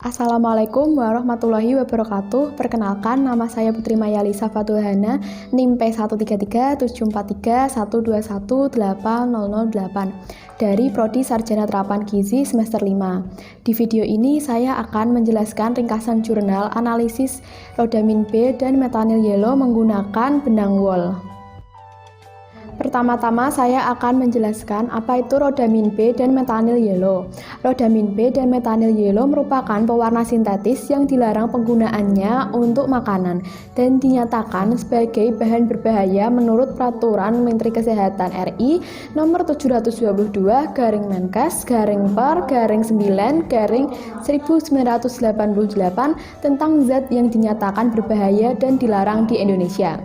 Assalamualaikum warahmatullahi wabarakatuh. Perkenalkan, nama saya Putri Mayalisa Fatulhana, NIM P1337431218008 dari Prodi Sarjana Terapan Gizi semester 5. Di video ini saya akan menjelaskan ringkasan jurnal analisis rodamin B dan metanyl yellow menggunakan benang wol. Pertama-tama saya akan menjelaskan apa itu rodamin B dan metanyl yellow. Rodamin B dan metanyl yellow merupakan pewarna sintetis yang dilarang penggunaannya untuk makanan dan dinyatakan sebagai bahan berbahaya menurut Peraturan Menteri Kesehatan RI Nomor 722/Menkes/9/1988 tentang zat yang dinyatakan berbahaya dan dilarang di Indonesia.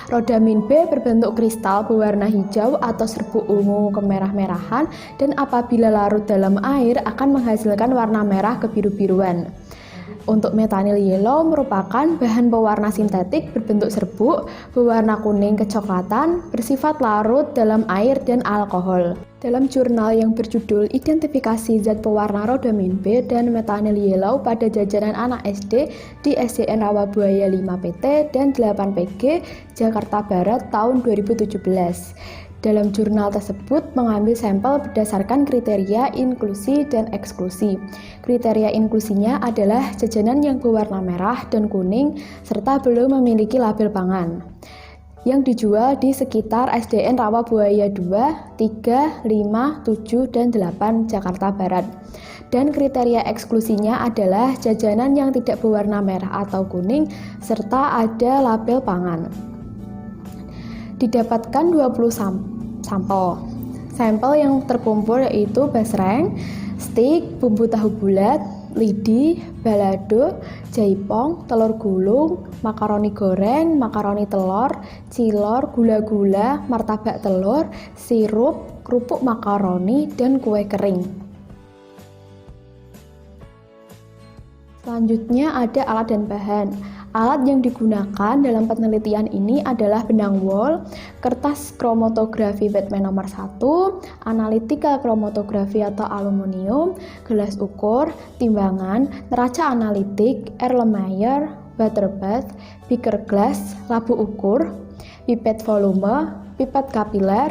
Rodamin B berbentuk kristal berwarna hijau atau serbuk ungu kemerah-merahan dan apabila larut dalam air akan menghasilkan warna merah kebiru-biruan. Untuk metanyl yellow merupakan bahan pewarna sintetik berbentuk serbuk berwarna kuning kecoklatan bersifat larut dalam air dan alkohol. Dalam jurnal yang berjudul Identifikasi Zat Pewarna Rodamin B dan Metanyl Yellow pada Jajanan Anak SD di SDN Rawabuaya 5 PT dan 8 PG, Jakarta Barat tahun 2017. Dalam jurnal tersebut mengambil sampel berdasarkan kriteria inklusi dan eksklusi. Kriteria inklusinya adalah jajanan yang berwarna merah dan kuning serta belum memiliki label pangan, yang dijual di sekitar SDN Rawabuaya 2, 3, 5, 7, dan 8 Jakarta Barat. Dan kriteria eksklusinya adalah jajanan yang tidak berwarna merah atau kuning serta ada label pangan. Didapatkan 20 sampel. Sampel yang terkumpul yaitu basreng, stik, bumbu tahu bulat, lidi, balado, jaipong, telur gulung, makaroni goreng, makaroni telur, cilor, gula-gula, martabak telur, sirup, kerupuk makaroni, dan kue kering. Selanjutnya ada alat dan bahan. Alat yang digunakan dalam penelitian ini adalah benang wol, kertas kromatografi Batman nomor 1, analitika kromatografi atau aluminium, gelas ukur, timbangan, neraca analitik, Erlenmeyer, butter bath, beaker glass, labu ukur, pipet volume, pipet kapiler,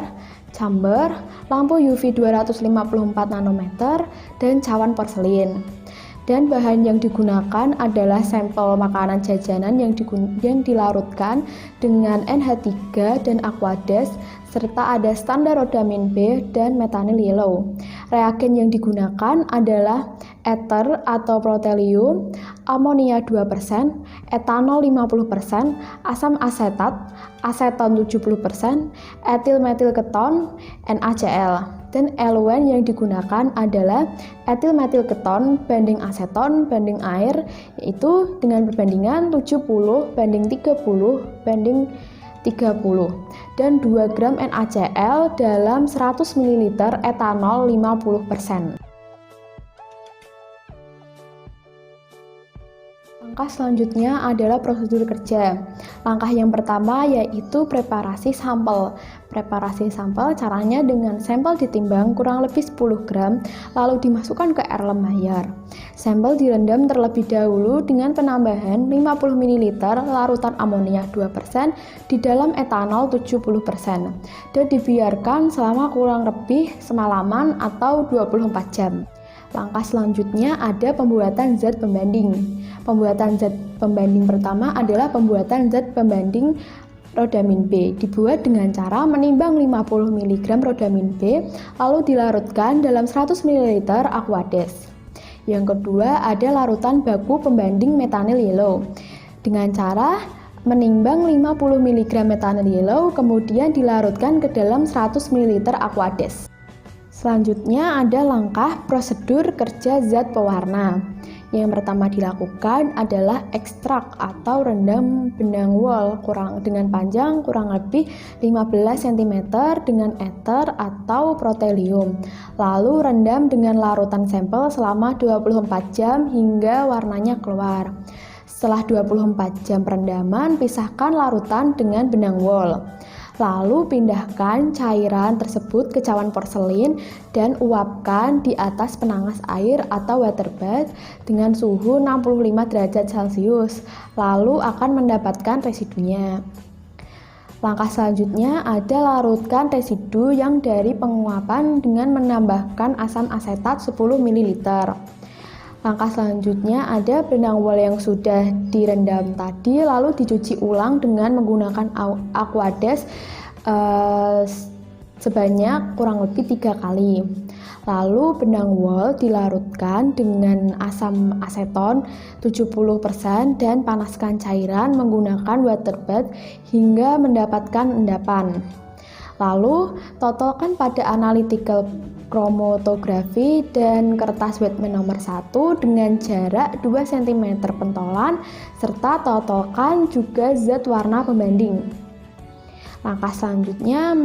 chamber, lampu UV 254 nanometer, dan cawan porselin. Dan bahan yang digunakan adalah sampel makanan jajanan yang dilarutkan dengan NH3 dan Aquades, serta ada standar rodamin B dan metanyl yellow. Reagen yang digunakan adalah ether atau protelium, amonia 2%, etanol 50%, asam asetat, aseton 70%, etil metil keton, NaCl. Dan eluen yang digunakan adalah etil metil keton banding aseton banding air, yaitu dengan perbandingan 70 banding 30 banding 30, dan 2 gram NaCl dalam 100 ml etanol 50%. Langkah selanjutnya adalah prosedur kerja. Langkah yang pertama yaitu preparasi sampel. Preparasi sampel caranya dengan sampel ditimbang kurang lebih 10 gram lalu dimasukkan ke Erlenmeyer. Sampel direndam terlebih dahulu dengan penambahan 50 ml larutan amonia 2% di dalam etanol 70% dan dibiarkan selama kurang lebih semalaman atau 24 jam. Langkah selanjutnya ada pembuatan zat pembanding. Pembuatan zat pembanding pertama adalah pembuatan zat pembanding rodamin B. Dibuat dengan cara menimbang 50 mg rodamin B lalu dilarutkan dalam 100 ml Aquades. Yang kedua ada larutan baku pembanding metanyl yellow. Dengan cara menimbang 50 mg metanyl yellow kemudian dilarutkan ke dalam 100 ml Aquades. Selanjutnya ada langkah prosedur kerja zat pewarna. Yang pertama dilakukan adalah ekstrak atau rendam benang wol dengan panjang kurang lebih 15 cm dengan ether atau protelium. Lalu rendam dengan larutan sampel selama 24 jam hingga warnanya keluar. Setelah 24 jam perendaman, pisahkan larutan dengan benang wol. Lalu pindahkan cairan tersebut ke cawan porselin dan uapkan di atas penangas air atau water bath dengan suhu 65 derajat Celcius. Lalu akan mendapatkan residunya. Langkah selanjutnya ada larutkan residu yang dari penguapan dengan menambahkan asam asetat 10 ml. Langkah selanjutnya ada benang wol yang sudah direndam tadi lalu dicuci ulang dengan menggunakan Aquades sebanyak kurang lebih 3 kali. Lalu benang wol dilarutkan dengan asam aseton 70% dan panaskan cairan menggunakan water bath hingga mendapatkan endapan. Lalu totalkan pada analytical chromatografi dan kertas Wetman nomor 1 dengan jarak 2 cm pentolan serta totalkan juga zat warna pembanding. Langkah selanjutnya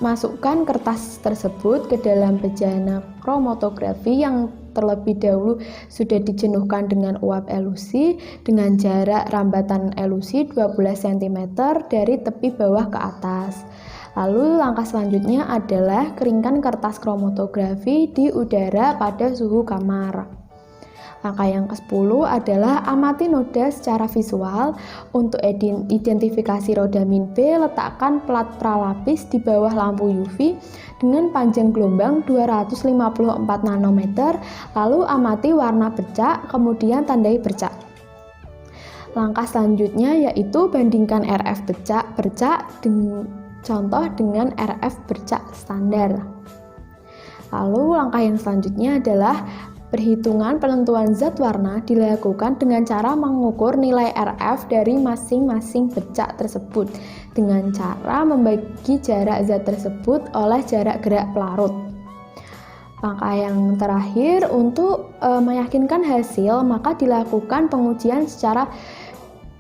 masukkan kertas tersebut ke dalam bejana kromatografi yang terlebih dahulu sudah dijenuhkan dengan uap elusi dengan jarak rambatan elusi 12 cm dari tepi bawah ke atas. Lalu langkah selanjutnya adalah keringkan kertas kromatografi di udara pada suhu kamar. Langkah yang ke-10 adalah amati noda secara visual. Untuk identifikasi rodamin B, letakkan plat pralapis di bawah lampu UV dengan panjang gelombang 254 nanometer, lalu amati warna bercak, kemudian tandai bercak. Langkah selanjutnya yaitu bandingkan RF bercak contoh dengan RF bercak standar. Lalu langkah yang selanjutnya adalah perhitungan penentuan zat warna dilakukan dengan cara mengukur nilai RF dari masing-masing bercak tersebut dengan cara membagi jarak zat tersebut oleh jarak gerak pelarut. Langkah yang terakhir untuk meyakinkan hasil maka dilakukan pengujian secara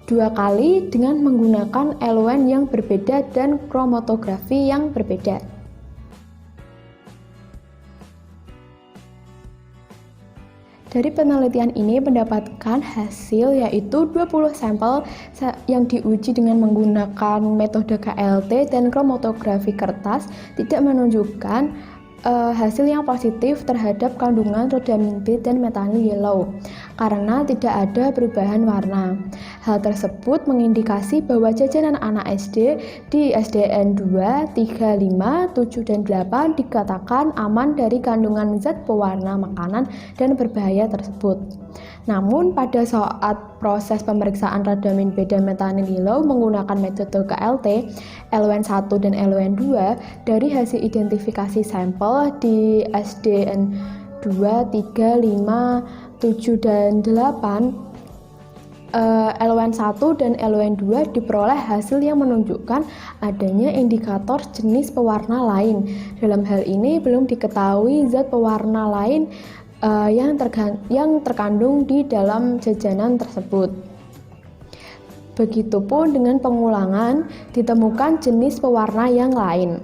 2 kali dengan menggunakan eluen yang berbeda dan kromatografi yang berbeda. Dari penelitian ini mendapatkan hasil yaitu 20 sampel yang diuji dengan menggunakan metode KLT dan kromatografi kertas tidak menunjukkan hasil yang positif terhadap kandungan rodamin B dan methyl yellow karena tidak ada perubahan warna. Hal tersebut mengindikasi bahwa jajanan anak SD di SDN 2, 3, 5, 7, dan 8 dikatakan aman dari kandungan zat pewarna makanan dan berbahaya tersebut. Namun pada saat proses pemeriksaan rodamin B dan methyl yellow menggunakan metode KLT, LUN1 dan LUN2 dari hasil identifikasi sampel di SDN 2, 3, 5, 7, dan 8 LUN1 dan LUN2 diperoleh hasil yang menunjukkan adanya indikator jenis pewarna lain. Dalam hal ini belum diketahui zat pewarna lain yang terkandung di dalam jajanan tersebut. Begitupun dengan pengulangan, ditemukan jenis pewarna yang lain.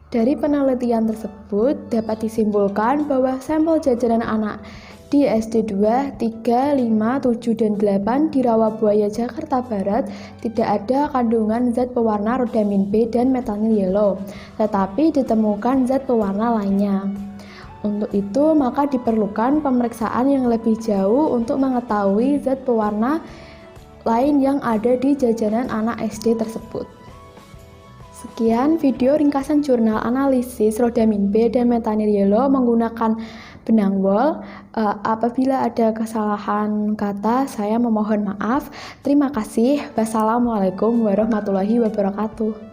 Dari penelitian tersebut dapat disimpulkan bahwa sampel jajanan anak di SD 2, 3, 5, 7, dan 8 di Rawabuaya, Jakarta Barat tidak ada kandungan zat pewarna rodamin B dan methyl yellow, tetapi ditemukan zat pewarna lainnya. Untuk itu, maka diperlukan pemeriksaan yang lebih jauh untuk mengetahui zat pewarna lain yang ada di jajanan anak SD tersebut. Sekian video ringkasan jurnal analisis rodamin B dan methyl yellow menggunakan benang wol. Apabila ada kesalahan kata, saya memohon maaf. Terima kasih. Wassalamualaikum warahmatullahi wabarakatuh.